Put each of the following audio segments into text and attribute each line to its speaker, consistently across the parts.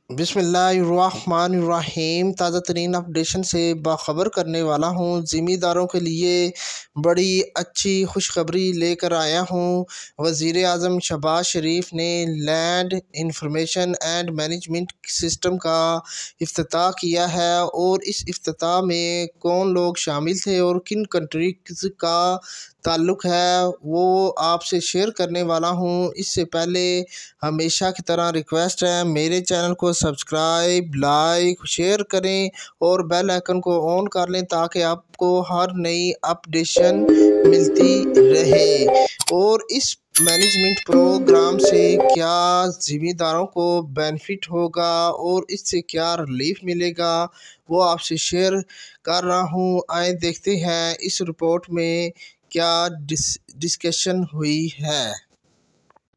Speaker 1: बिस्मिल्लाहिर्रहमानिर्रहीम। ताज़ा तरीन अपडेशन से बाखबर करने वाला हूँ। ज़िम्मेदारों के लिए बड़ी अच्छी खुशखबरी लेकर आया हूँ। वज़ीर आज़म शहबाज शरीफ ने land information and management system का इफ्तिताह किया है और इस इफ्तिताह में कौन लोग शामिल थे और किन कंट्रीज़ का ताल्लुक़ है वो आपसे शेयर करने वाला हूँ। इससे पहले हमेशा की तरह रिक्वेस्ट है, मेरे चैनल को सब्सक्राइब, लाइक, शेयर करें और बेल आइकन को ऑन कर लें ताकि आपको हर नई अपडेशन मिलती रहे। और इस मैनेजमेंट प्रोग्राम से क्या ज़िम्मेदारों को बेनिफिट होगा और इससे क्या रिलीफ मिलेगा वो आपसे शेयर कर रहा हूँ। आए देखते हैं इस रिपोर्ट में क्या डिस्कशन हुई है।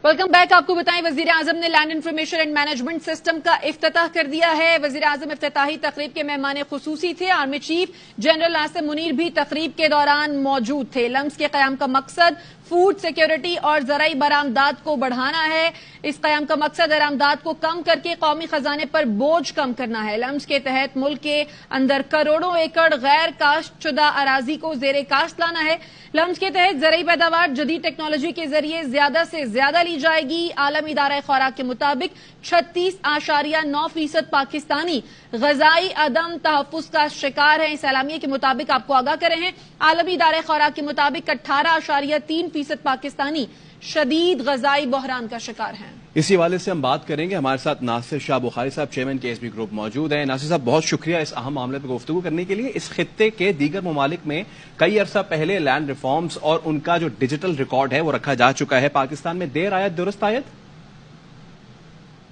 Speaker 2: Welcome back. आपको बताएं, वजीर आजम ने land information and management system का इफ्तिताह कर दिया है। वजीर आजम इफ्तिताही तकरीब के मेहमान खुसूसी थे। Army chief general Nasir Munir भी तकरीब के दौरान मौजूद थे। लम्स के कयाम का मकसद फूड सिक्योरिटी और ज़राई बरामदात को बढ़ाना है। इस कयाम का मकसद बरामदात को कम करके कौमी खजाने पर बोझ कम करना है। लम्स के तहत मुल्क के अंदर करोड़ों एकड़ गैर काश्त शुदा अराजी को जेर काश्त लाना है। लम्स के तहत ज़राई पैदावार जदीद टेक्नोलॉजी के जरिए ज्यादा से ज्यादा ली जाएगी। आलमी इदारा खुराक के मुताबिक 36.9% पाकिस्तानी गजाई अदम तहफ़्फ़ुज़ का शिकार है। इस एलामिया के मुताबिक आपको आगाह कर रहे हैं, आलमी इदारा खुराक के मुताबिक 18.3% पाकिस्तानी शदीद गजाई बहरान का शिकार हैं।
Speaker 3: इसी हवाले से हम बात करेंगे। हमारे साथ नासिर शाह बुखारी साहब, चेयरमैन KSB ग्रुप मौजूद हैं। नासिर साहब, बहुत शुक्रिया इस अहम मामले पर गुफ्तगू करने के लिए। इस खित्ते के दीगर ममालिक में कई अरसा पहले लैंड रिफॉर्म्स और उनका जो डिजिटल रिकॉर्ड है वो रखा जा चुका है। पाकिस्तान में देर आयत दुरुस्त आयत?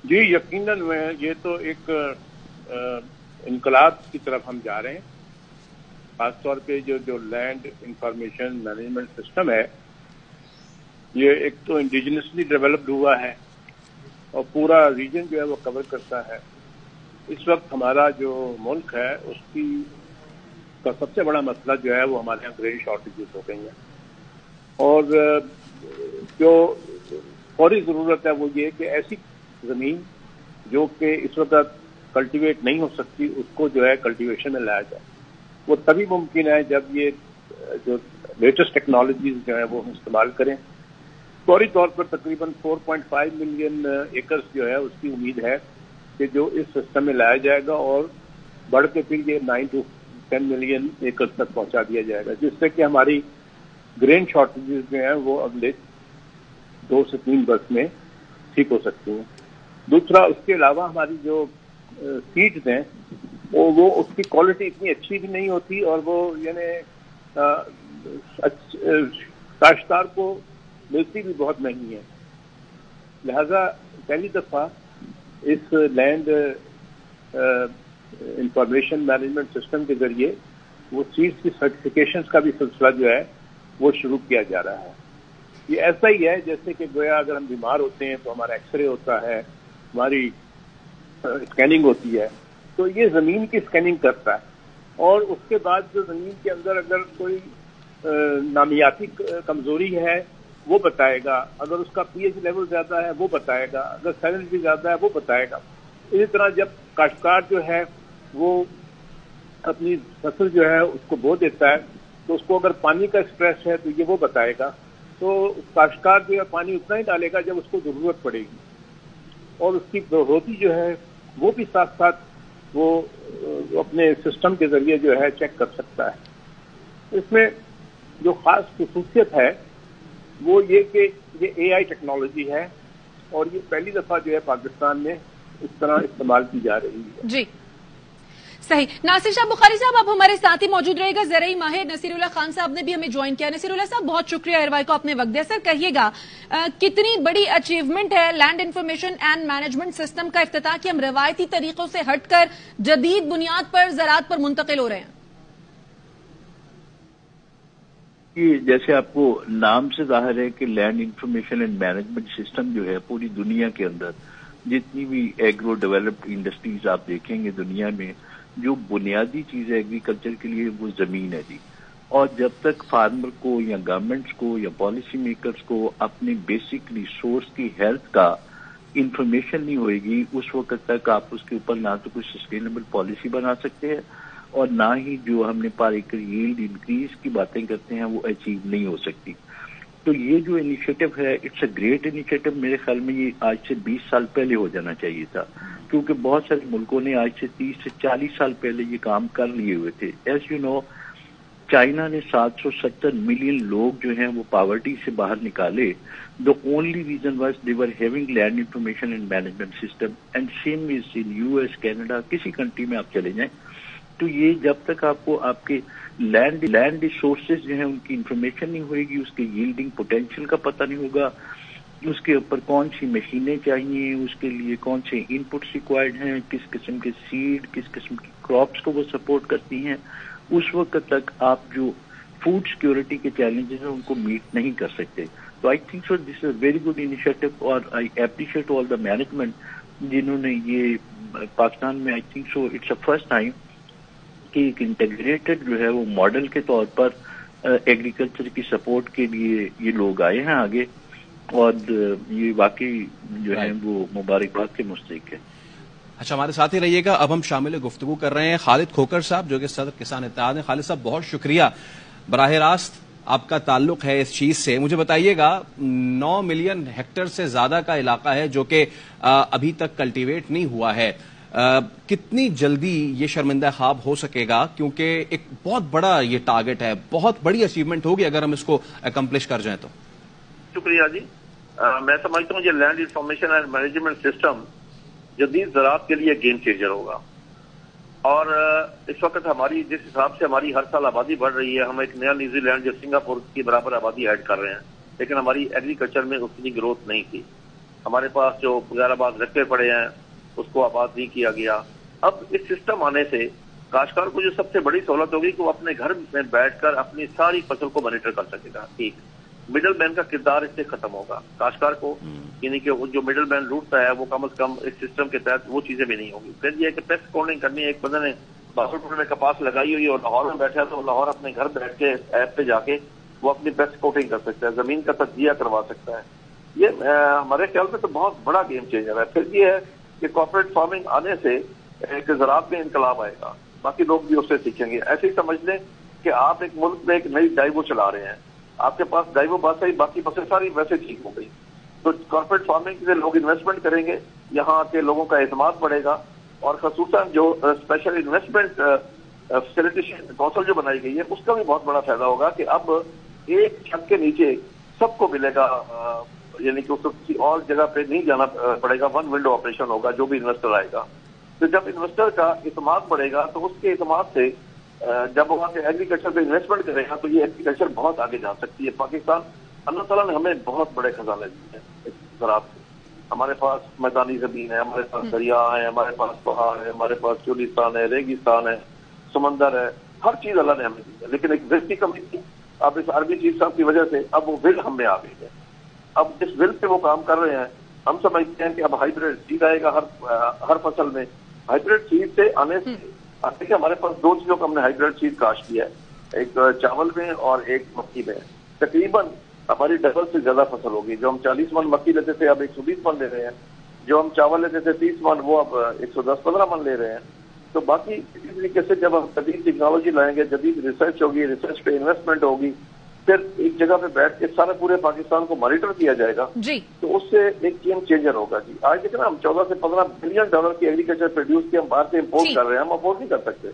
Speaker 4: जी यकीनन, ये तो एक इनकलाब की तरफ हम जा रहे हैं। खासतौर पे जो लैंड इंफॉर्मेशन मैनेजमेंट सिस्टम है, ये एक तो इंडिजिनसली डेवलप्ड हुआ है और पूरा रीजन जो है वो कवर करता है। इस वक्त हमारा जो मुल्क है उसकी का सबसे बड़ा मसला जो है वो हमारे यहाँ ग्रेन शॉर्टेजेस हो गई हैं और जो फौरी ज़रूरत है वो ये कि ऐसी ज़मीन जो कि इस वक्त कल्टीवेट नहीं हो सकती उसको जो है कल्टीवेशन में लाया जाए। वो तभी मुमकिन है जब ये जो लेटेस्ट टेक्नोलॉजीज जो है वो हम इस्तेमाल करें। फौरी तौर पर तकरीबन 4.5 मिलियन एकर्स जो है उसकी उम्मीद है कि जो इस सिस्टम में लाया जाएगा और बढ़ के फिर ये 9 to 10 मिलियन एकर्स तक पहुंचा दिया जाएगा, जिससे कि हमारी ग्रेन शॉर्टेजेस जो हैं वो अगले 2 से 3 वर्ष में ठीक हो सकती हैं। दूसरा, उसके अलावा हमारी जो सीड्स हैं वो उसकी क्वालिटी इतनी अच्छी भी नहीं होती और वो यानी काश्तकार को मिलती भी बहुत महंगी है। लिहाजा पहली दफा इस लैंड इंफॉर्मेशन मैनेजमेंट सिस्टम के जरिए वो सीड्स की सर्टिफिकेशंस का भी सिलसिला जो है वो शुरू किया जा रहा है। ये ऐसा ही है जैसे कि गोया अगर हम बीमार होते हैं तो हमारा एक्सरे होता है, हमारी स्कैनिंग होती है, तो ये जमीन की स्कैनिंग करता है और उसके बाद जो जमीन के अंदर अगर कोई नामियाती कमजोरी है वो बताएगा, अगर उसका pH लेवल ज्यादा है वो बताएगा, अगर सैलिनिटी ज्यादा है वो बताएगा। इसी तरह जब काश्तकार जो है वो अपनी फसल जो है उसको बो देता है तो उसको अगर पानी का स्ट्रेस है तो ये वो बताएगा। तो काश्तकार जो है पानी उतना ही डालेगा जब उसको जरूरत पड़ेगी और उसकी बढ़ोतरी जो है वो भी साथ साथ वो अपने सिस्टम के जरिए जो है चेक कर सकता है। इसमें जो खास खुसूसियत है वो ये कि ये AI टेक्नोलॉजी है और ये पहली दफा जो है पाकिस्तान में इस तरह इस्तेमाल की जा रही है।
Speaker 2: जी सही। नासिर शाह बुखारी साहब, आप हमारे साथ ही मौजूद रहेगा। ज़राई माहिर नसीरुल्लाह खान साहब ने भी हमें ज्वाइन किया। नसीरुल्लाह साहब, बहुत शुक्रिया एयरवाई को आपने वक्त दिया। सर कहिएगा, कितनी बड़ी अचीवमेंट है land information and management system का इफ्तिताह कि हम रवायती तरीकों से हटकर जदीद बुनियाद पर ज़राअत पर मुंतकिल हो रहे हैं?
Speaker 5: जैसे आपको नाम से जाहिर है कि land information and management system जो है पूरी दुनिया के अंदर जितनी भी एग्रो डेवलप्ड इंडस्ट्रीज आप देखेंगे दुनिया में, जो बुनियादी चीज है एग्रीकल्चर के लिए वो जमीन है जी। और जब तक फार्मर को या गवर्नमेंट्स को या पॉलिसी मेकर्स को अपने बेसिक रिसोर्स की हेल्थ का انفارمیشن نہیں ہوئے گی اس وقت تک آپ اس کے اوپر نہ تو کوئی سسٹینیبل پالیسی بنا سکتے ہیں اور نہ ہی جو ہم نے پر ایکڑ ییلڈ انکریز کی باتیں کرتے ہیں وہ اچیو نہیں ہو سکتی. تو یہ جو انیشیٹو ہے اٹس اے گریٹ انیشیٹو. میرے خیال میں یہ آج سے 20 سال پہلے ہو جانا چاہیے تھا کیونکہ بہت سارے ملکوں نے آج سے 30 سے 40 سال پہلے یہ کام کر لیے ہوئے تھے. ایز یو نو چائنا نے 770 ملین لوگ جو ہیں وہ پاورٹی سے باہر نکالے. The only reason was they were having land information and management system and same is in US, Canada, کسی کنٹری میں آپ چلے جائیں تو یہ جب تک آپ کو آپ کے لینڈ ریسورسز جو ہیں ان کی انفارمیشن نہیں ہوئے گی, اس کے ییلڈنگ پوٹینشیل کا پتہ نہیں ہوگا, اس کے اوپر کون سی مشینیں چاہیے, اس کے لیے کون سے ان پٹس ریکوائرڈ ہیں, کس قسم کے سیڈ, کس قسم کی کراپس کو وہ سپورٹ کرتی ہیں, اس وقت تک آپ جو فوڈ سیکورٹی کے چیلنجز ہیں ان کو میٹ نہیں کر سکتے. تو آئی think so this is a very good initiative اور I appreciate all the management جنہوں نے یہ پاکستان میں I think so it's a first time کہ ایک انٹیگریٹڈ جو ہے وہ ماڈل کے طور پر ایگریکلچر کی سپورٹ کے لیے یہ لوگ آئے ہیں آگے اور یہ واقعی جو ہے وہ مبارکباد کے مستحق ہے.
Speaker 3: اچھا ہمارے ساتھ ہی رہیے گا. اب ہم شامل گفتگو کر رہے ہیں خالد کھوکر صاحب جو کہ صدر کسان اتحاد ہیں. خالد صاحب بہت شکریہ, براہ راست آپ کا تعلق ہے اس چیز سے. مجھے بتائیے گا 9 ملین ہیکٹر سے زیادہ کا علاقہ ہے جو کہ ابھی تک کلٹیویٹ نہیں ہوا ہے. کتنی جلدی یہ شرمندہ خواب ہو سکے گا, کیونکہ ایک بہت بڑا یہ ٹارگٹ ہے, بہت بڑی اچیومنٹ ہوگی اگر ہم اس کو اکمپلش کر جائیں تو.
Speaker 4: شکریہ جی. میں سمجھتا ہوں یہ land information and management system جدید زراعت کے لیے گیم چینجر ہوگا. اور اس وقت ہماری جس حساب سے ہماری ہر سال آبادی بڑھ رہی ہے, ہم ایک نیا نیوزی لینڈ جو سنگاپور کی برابر آبادی ایڈ کر رہے ہیں, لیکن ہماری ایگریکلچر میں اتنی گروتھ نہیں تھی. ہمارے پاس جو غیر آباد رقبے پڑے ہیں اس کو آباد نہیں کیا گیا. اب اس سسٹم آنے سے کاشتکار کو جو سب سے بڑی سہولت ہوگی کہ وہ اپنے گھر میں بیٹھ کر اپنی ساری فصل کو مانیٹر کر سکے گا. ٹھیک, مڈل مین کا کردار اس سے ختم ہوگا. کاشتکار کو یعنی کہ جو مڈل مین لوٹتا ہے وہ کم از کم اس سسٹم کے تحت وہ چیزیں بھی نہیں ہوگی. پھر یہ کہ پیسٹ کاؤنٹنگ کرنی ہے, ایک بندے نے باسلپور میں کپاس لگائی ہوئی اور لاہور میں بیٹھا ہے تو لاہور اپنے گھر بیٹھ کے ایپ پہ جا کے وہ اپنی پیسٹ کاؤنٹنگ کر سکتا ہے, زمین کا تجزیہ کروا سکتا ہے. یہ ہمارے خیال میں تو بہت بڑا گیم چینجر ہے. پھر یہ ہے کہ کارپوریٹ فارمنگ آنے سے ایک زراعت میں انقلاب آئے گا, باقی لوگ بھی اس سے سیکھیں گے. ایسے ہی سمجھ لیں کہ آپ ایک ملک میں ایک نئی ڈائیو چلا رہے ہیں, آپ کے پاس ڈائیو بات ہے, باقی بسیں ساری ویسے ٹھیک ہو گئی. تو کارپوریٹ فارمنگ سے لوگ انویسٹمنٹ کریں گے, یہاں کے لوگوں کا اعتماد بڑھے گا, اور خصوصاً جو اسپیشل انویسٹمنٹ فیسیلیٹیشن کونسل جو بنائی گئی ہے اس کا بھی بہت بڑا فائدہ ہوگا کہ اب ایک چھت کے نیچے سب کو ملے گا, یعنی کہ اس کو کسی اور جگہ پہ نہیں جانا پڑے گا. ون ونڈو آپریشن ہوگا جو بھی انویسٹر آئے گا. تو جب انویسٹر کا اعتماد بڑھے گا تو اس کے اعتماد سے جب وہاں سے ایگریکلچر پہ انویسٹمنٹ کرے گا تو یہ ایگریکلچر بہت آگے جا سکتی ہے. پاکستان اللہ تعالیٰ نے ہمیں بہت بڑے خزانے دیے ہیں زراعت سے. ہمارے پاس میدانی زمین ہے, ہمارے پاس دریا ہے, ہمارے پاس پہاڑ ہے, ہمارے پاس چولیستان ہے, ریگستان ہے, سمندر ہے, ہر چیز اللہ نے ہمیں دی ہے. لیکن ایک ول کی کمی تھی. اب اس عربی چیف صاحب کی وجہ سے اب وہ ول ہم میں آ گئی ہے. اب اس ول پہ وہ کام کر رہے ہیں. ہم سمجھتے ہیں کہ اب ہائیبریڈ سیڈ آئے گا ہر فصل میں. ہائیبریڈ سیڈ سے آنے سے دیکھیں ہمارے پاس 2 چیزوں کا ہم نے ہائیبریڈ سیڈ کاشت کیا ہے, ایک چاول میں اور ایک مکئی میں. تقریباً ہماری ڈبل سے زیادہ فصل ہوگی. جو ہم 40 من مکئی لیتے تھے اب 120 من لے رہے ہیں, جو ہم چاول لیتے تھے 30 من وہ اب 110-15 من لے رہے ہیں. تو باقی اسی طریقے سے جب ہم جدید ٹیکنالوجی لائیں گے, جدید ریسرچ ہوگی, ریسرچ پہ انویسٹمنٹ ہوگی, پھر ایک جگہ پہ بیٹھ کے سارے پورے پاکستان کو مانیٹر کیا جائے گا
Speaker 2: جی,
Speaker 4: تو اس سے ایک گیم چینجر ہوگا. جی آج دیکھیں نا ہم $14 سے $15 بلین کی ایگریکلچر پروڈیوس کے ہم باہر سے امپورٹ کر رہے ہیں, ہم افورڈ نہیں کر سکتے.